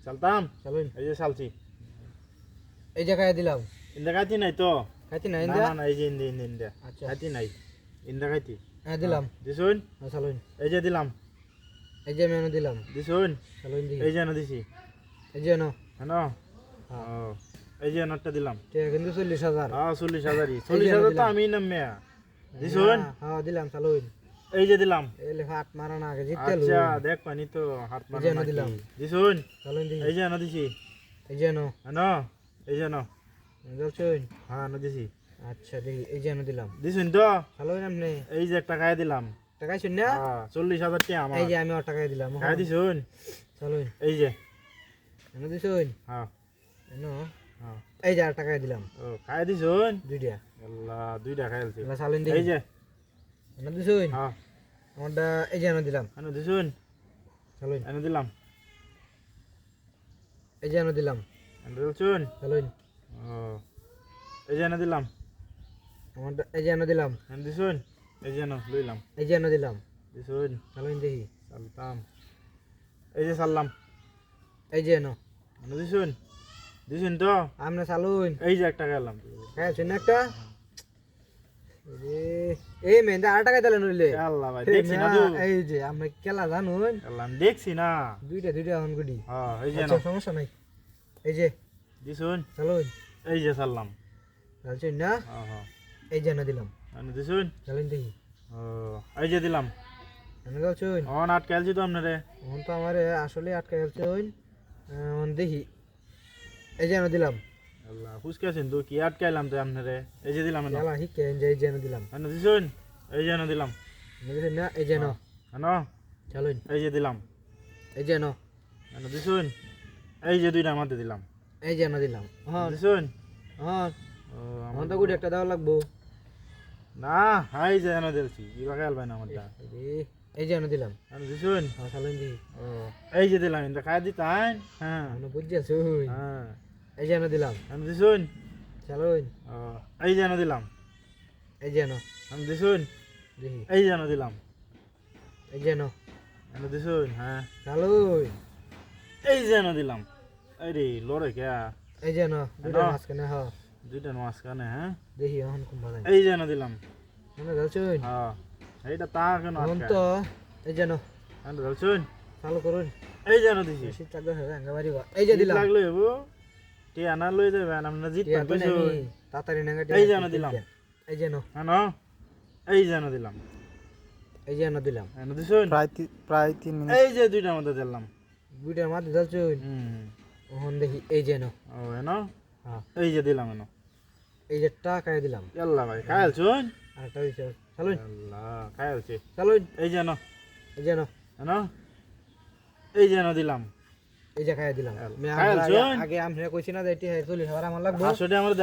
চালতাম চলুন এই যে চালছি এই জায়গায় দিলাম ইন্দা খাইতি নাই তো খাইতে নাই না ইন্দা না না এই যে ইন্দা আচ্ছা খাইতি নাই ইন্দা খাইতি হ্যাঁ দিলাম দিছুন চলুন এই যে দিলাম এই যে মেনু দিলাম দিছুন চলুন দি এই যে না দিছি এই যে নো হ্যাঁ হ্যাঁ ও এই যে নোটটা দিলাম ঠিক কিন্তু 40,000 হ্যাঁ 40,000 40,000 তো আমি নামে দিছুন হ্যাঁ দিলাম চলুন এই যে দিলাম এই লে হাত মারা না আগে জিততে আচ্ছা দেখ পানি তো হাত এই যে মারা না দিলাম। দিছুন চলুন দি এই যে না দিছি এই যে নো হ্যাঁ এই যে না চলুন হ্যাঁ না দিছি আচ্ছা দেখি এই যে নো দিলাম দিছুন তো চলুন আপনি এই যে টাকায় দিলাম টাকা শুন না হ্যাঁ 40,000 টাকা আমার এই যে আমি ওর টাকায় দিলাম খাই দিছুন চলুন এই যে এনে দিছুন হ্যাঁ এনো হ্যাঁ এই যে আর টাকায় দিলাম ও খাই দিছুন দুইটা আল্লাহ দুইটা খাইলছি এলা চালুন দি এই যে এনে দিছুন হ্যাঁ আমারটা এই যে এনে দিলাম এনে দিছুন চলুন এনে দিলাম এই যে এনে দিলাম এনে দিছুন চলুন ও এই যে এনে দিলাম আমারটা এই যে এনে দিলাম এনে দিছুন এই যে না লইলাম এই যে এনে দিলাম দিছুন চলুন দেখি চালতাম এই যে চাললাম এই যে এনো এনে দিছুন দিছুন তো আপনি চালুন এই যে একটা গেলাম হ্যাঁ শুন একটা এই মেন্দা আর টাকা দিলেন নইলে আল্লাহ ভাই দেখছি না তো এই যে আমরা খেলা জানুন আল্লাহ আমি দেখছি না দুইটা অন গুডি হ্যাঁ এই যে না আচ্ছা সমস্যা নাই এই যে দিছুন চলুন এই যে চাললাম চলছেন না হ্যাঁ হ্যাঁ এই যে এনে দিলাম এনে দিছুন চলুন দেখি ও এই যে দিলাম এনে চলছেন অন আটকালছি তো আপনারে এখন তো আমার আসলে আটকে চলছেন দেখি এই যে এনে দিলাম আল্লাহ ফুসকাছেন তো কি আটকাইলাম তো আপনারে এই যে দিলাম খেলা শিখে এই যে এনে দিলাম এনে দিছুন এই যে এনে দিলাম এনে দিছেন না এই যে এনো এনো চলুন এই যে দিলাম এই যে এনো এনে দিছুন এই যে দুইটা মারতে দিলাম এই যে এনে দিলাম হ্যাঁ দিছুন হ্যাঁ ও আমার তো গুড একটা দেওয়া লাগবো না হাই যে এনে দিলছি কি বাগাল ভাই না আমারটা এই যে এনে দিলাম এনে দিছুন হ্যাঁ চলুন দেখি ও এই যে দিলাম এটা খাই দিতাই হ্যাঁ আমি বুঝছি হ্যাঁ এই যে এনে দিলাম এনে দিছুন চলুন ও এই যে এনে দিলাম এই যে এনো এনে দিছুন দেখি এই যে এনে দিলাম এই যে এনো এনে দিছুন হ্যাঁ চলুন এই যে এনে দিলাম এই রে লড়ে কে এই যে এনো দুইটা এনো? মাছ কেনে হ্যাঁ দুইটা মাছ কানে হ্যাঁ দেখি এখন কোন বাজায় এই যে এনে দিলাম এনে চলছুন হ্যাঁ এইটা তা কেন এখন তো এই যে এনো এনে দিছুন চালু করুন এই যে এনে দিছি বেশি চাকদা হবে আঙ্গা মারিবা এই যে দিলাম লাগলো এবো টি আনা লই যাবেন আপনারা জিত টিয়া তো পাইছো নেই তাড়াতাড়ি নেঙ্গা এই যে এনে দিলাম। এই যে এনো হ্যাঁ এই যে এনে দিলাম এই যে এনো দিলাম এনে দিছুন প্রায় 3 মিনিট এই যে দুইটার মধ্যে দিলাম দুইটার মাঝে চলছুন এখন দেখি এই যে এনো ও এনো হ্যাঁ এই যে দিলাম এনো এই যে টাকায় দিলাম আল্লাহ ভাই খাইলছুন আরেকটা দিছে চলুন আল্লাহ খাইলছি চলুন এই যে এনো এই যে এনো এনো এই যে এনো দিলাম এই যে খাইয়া দিলাম খাইলছুন আগে আমি কইছি না যে এটি 40 হাজার আমার লাগবে আসলে আমার